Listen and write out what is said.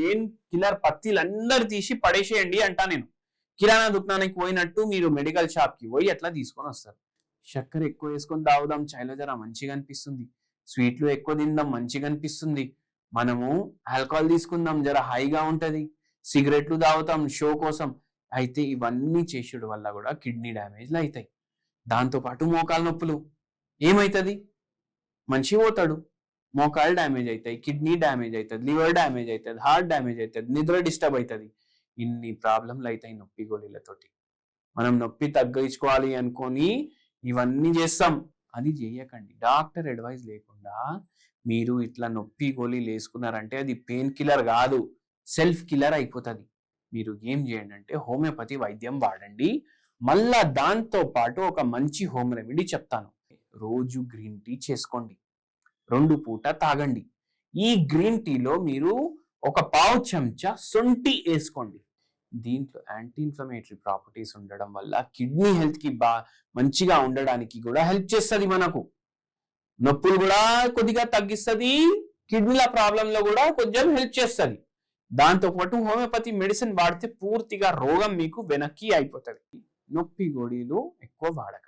Pain killer పత్తిలు అందరు తీసి పడేసేయండి అంటా నేను. కిరాణా దుకాణానికి పోయినట్టు మీరు మెడికల్ షాప్ కి పోయి అట్లా తీసుకొని వస్తారు. చక్కెర ఎక్కువ వేసుకొని తాగుదాం, చాయ్లో జర మంచిగా అనిపిస్తుంది. స్వీట్లు ఎక్కువ తిందాం, మంచిగా అనిపిస్తుంది. మనము ఆల్కహాల్ తీసుకుందాం, జర హాయిగా ఉంటది. సిగరెట్లు తాగుతాం షో కోసం. అయితే ఇవన్నీ చేసుడు వల్ల కూడా కిడ్నీ డ్యామేజ్లు అవుతాయి. దాంతోపాటు మోకాలు నొప్పులు. ఏమవుతుంది? మనిషి పోతాడు, మోకాలు డ్యామేజ్ అవుతాయి, కిడ్నీ డ్యామేజ్ అవుతుంది, లివర్ డ్యామేజ్ అవుతుంది, హార్ట్ డ్యామేజ్ అవుతుంది, నిద్ర డిస్టర్బ్ అవుతుంది. ఇన్ని ప్రాబ్లంలు అవుతాయి నొప్పి గోళీలతోటి. మనం నొప్పి తగ్గించుకోవాలి అనుకొని ఇవన్నీ చేస్తాం. అది చేయకండి. డాక్టర్ అడ్వైజ్ లేకుండా మీరు ఇట్లా నొప్పి గోళీలు వేసుకున్నారంటే అది పెయిన్ కిల్లర్ కాదు, సెల్ఫ్ కిల్లర్ అయిపోతుంది. మీరు ఏం చేయండి అంటే హోమియోపతి వైద్యం వాడండి. మళ్ళా దాంతో పాటు ఒక మంచి హోమ్ రెమెడీ చెప్తాను. రోజు గ్రీన్ టీ చేసుకోండి, 2 పూట తాగండి. ఈ గ్రీన్ టీలో మీరు ఒక పావు చెంచా శొంఠి వేసుకోండి. దీంట్లో యాంటీ ఇన్ఫ్లమేటరీ ప్రాపర్టీస్ ఉండడం వల్ల కిడ్నీ హెల్త్ కి మంచిగా ఉండడానికి కూడా హెల్ప్ చేస్తుంది. మనకు నొప్పులు కూడా కొద్దిగా తగ్గిస్తుంది, కిడ్నీల ప్రాబ్లంలో కూడా కొంచెం హెల్ప్ చేస్తుంది. దాంతోపాటు హోమియోపతి మెడిసిన్ వాడితే పూర్తిగా రోగం మీకు వెనక్కి అయిపోతుంది. నొప్పి గోళీలు ఎక్కువ వాడకండి.